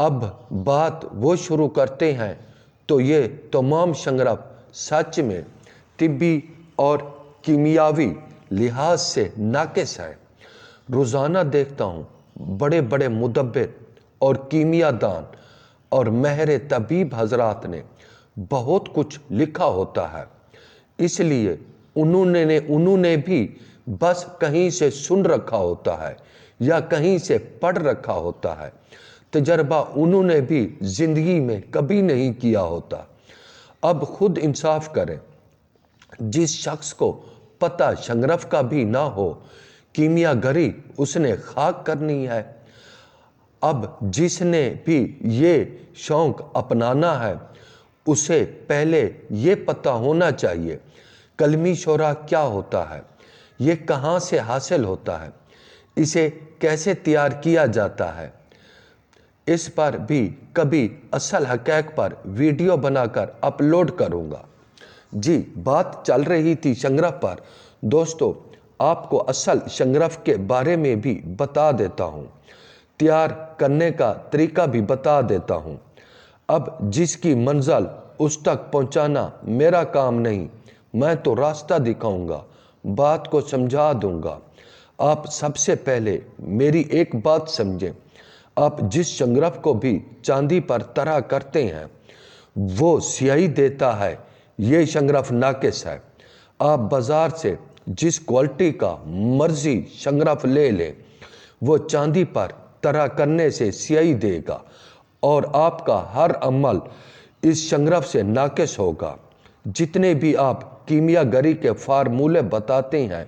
اب بات وہ شروع کرتے ہیں تو یہ تمام شنگرف سچ میں طبی اور کیمیاوی لحاظ سے ناقص ہے۔ روزانہ دیکھتا ہوں بڑے بڑے مدبر اور کیمیا دان اور ماہر طبیب حضرات نے بہت کچھ لکھا ہوتا ہے، اس لیے انہوں نے بھی بس کہیں سے سن رکھا ہوتا ہے یا کہیں سے پڑھ رکھا ہوتا ہے، تجربہ انہوں نے بھی زندگی میں کبھی نہیں کیا ہوتا۔ اب خود انصاف کریں، جس شخص کو پتہ شنگرف کا بھی نہ ہو کیمیا گری اس نے خاک کرنی ہے۔ اب جس نے بھی یہ شوق اپنانا ہے اسے پہلے یہ پتہ ہونا چاہیے کلمی شورا کیا ہوتا ہے، یہ کہاں سے حاصل ہوتا ہے، اسے کیسے تیار کیا جاتا ہے۔ اس پر بھی کبھی اصل حقائق پر ویڈیو بنا کر اپلوڈ کروں گا۔ جی، بات چل رہی تھی شنگرف پر۔ دوستو، آپ کو اصل شنگرف کے بارے میں بھی بتا دیتا ہوں، تیار کرنے کا طریقہ بھی بتا دیتا ہوں۔ اب جس کی منزل اس تک پہنچانا میرا کام نہیں، میں تو راستہ دکھاؤں گا، بات کو سمجھا دوں گا۔ آپ سب سے پہلے میری ایک بات سمجھیں، آپ جس شنگرف کو بھی چاندی پر طرح کرتے ہیں وہ سیاہی دیتا ہے، یہ شنگرف ناقص ہے۔ آپ بازار سے جس کوالٹی کا مرضی شنگرف لے لیں، وہ چاندی پر طرح کرنے سے سیاہی دے گا اور آپ کا ہر عمل اس شنگرف سے ناقص ہوگا۔ جتنے بھی آپ کیمیا گری کے فارمولے بتاتے ہیں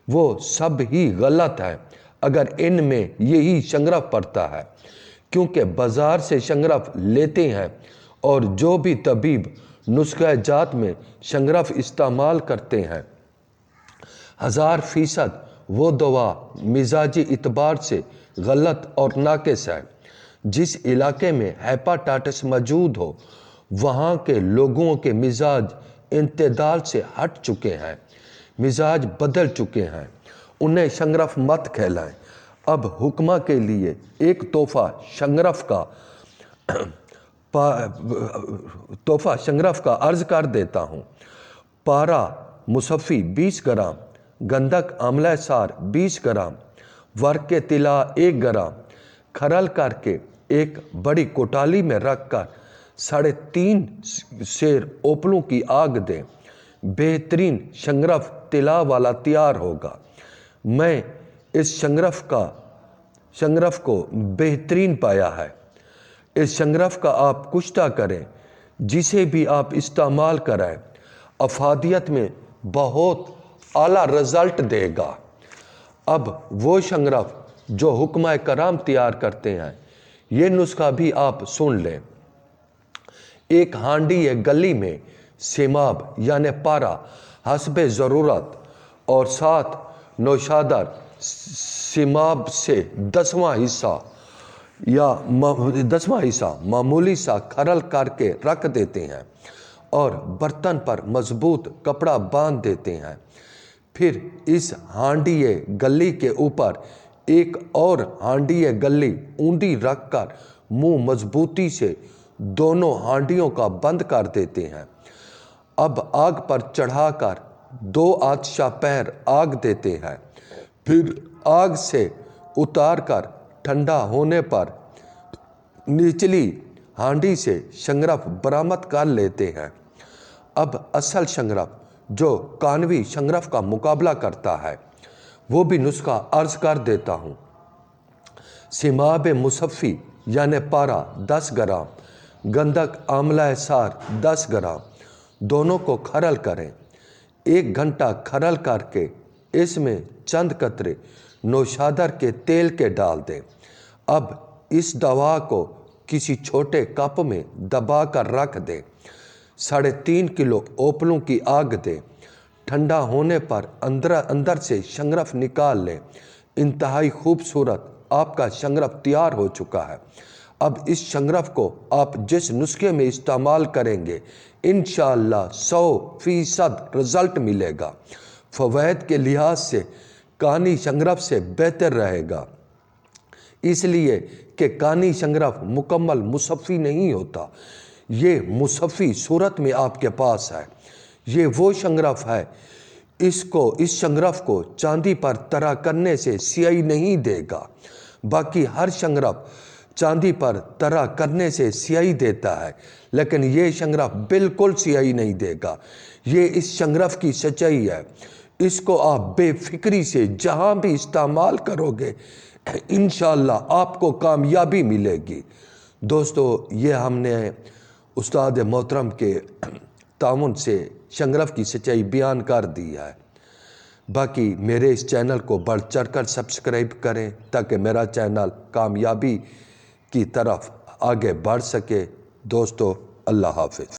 وہ سب ہی غلط ہیں اگر ان میں یہی شنگرف پڑتا ہے، کیونکہ بازار سے شنگرف لیتے ہیں اور جو بھی طبیب نسخہ جات میں شنگرف استعمال کرتے ہیں 1000% وہ دوا مزاجی اعتبار سے غلط اور ناقص ہے۔ جس علاقے میں ہیپاٹائٹس موجود ہو وہاں کے لوگوں کے مزاج اعتدال سے ہٹ چکے ہیں، مزاج بدل چکے ہیں، انہیں شنگرف مت کھلائیں۔ اب حکمہ کے لیے ایک تحفہ شنگرف کا عرض کر دیتا ہوں۔ پارا مصفی 20 گرام، گندھک آملہ سار 20 گرام، ورق طلا 1 گرام، کھرل کر کے ایک بڑی کوٹالی میں رکھ کر 3.5 سیر اوپلوں کی آگ دیں، بہترین شنگرف طلا والا تیار ہوگا۔ میں اس شنگرف کو بہترین پایا ہے۔ اس شنگرف کا آپ کشتہ کریں، جسے بھی آپ استعمال کریں افادیت میں بہت اعلیٰ رزلٹ دے گا۔ اب وہ شنگرف جو حکمہ کرام تیار کرتے ہیں یہ نسخہ بھی آپ سن لیں۔ ایک ہانڈی گلی میں سیماب یعنی پارا حسب ضرورت اور 7 نوشادر سیماب سے 10واں حصہ معمولی سا کھرل کر کے رکھ دیتے ہیں اور برتن پر مضبوط کپڑا باندھ دیتے ہیں۔ پھر اس ہانڈی گلی کے اوپر ایک اور ہانڈی گلی اونڈی رکھ کر منہ مضبوطی سے دونوں ہانڈیوں کا بند کر دیتے ہیں۔ اب آگ پر چڑھا کر 2 آتشہ پہر آگ دیتے ہیں، پھر آگ سے اتار کر ٹھنڈا ہونے پر نچلی ہانڈی سے شنگرف برآمد کر لیتے ہیں۔ اب اصل شنگرف جو کانوی شنگرف کا مقابلہ کرتا ہے وہ بھی نسخہ عرض کر دیتا ہوں۔ سیماب مصفی یعنی پارا 10 گرام، گندھک آملہ سار 10 گرام، دونوں کو کھرل کریں۔ 1 گھنٹہ کھرل کر کے اس میں چند قطرے نوشادر کے تیل کے ڈال دیں۔ اب اس دوا کو کسی چھوٹے کپ میں دبا کر رکھ دیں۔ 3.5 کلو اوپلوں کی آگ دیں۔ ٹھنڈا ہونے پر اندر سے شنگرف نکال لیں۔ انتہائی خوبصورت آپ کا شنگرف تیار ہو چکا ہے۔ اب اس شنگرف کو آپ جس نسخے میں استعمال کریں گے انشاءاللہ 100% رزلٹ ملے گا۔ فوائد کے لحاظ سے کانی شنگرف سے بہتر رہے گا۔ اس لیے کہ کانی شنگرف مکمل مصفی نہیں ہوتا، یہ مصفی صورت میں آپ کے پاس ہے۔ یہ وہ شنگرف ہے، اس شنگرف کو چاندی پر طرح کرنے سے سیاہی نہیں دے گا، باقی ہر شنگرف چاندی پر طرح کرنے سے سیاہی دیتا ہے، لیکن یہ شنگرف بالکل سیاہی نہیں دے گا۔ یہ اس شنگرف کی سچائی ہے، اس کو آپ بے فکری سے جہاں بھی استعمال کرو گے انشاءاللہ آپ کو کامیابی ملے گی۔ دوستو، یہ ہم نے استاد محترم کے تعاون سے شنگرف کی سچائی بیان کر دی ہے۔ باقی میرے اس چینل کو بڑھ چڑھ کر سبسکرائب کریں تاکہ میرا چینل کامیابی کی طرف آگے بڑھ سکے۔ دوستو، اللہ حافظ۔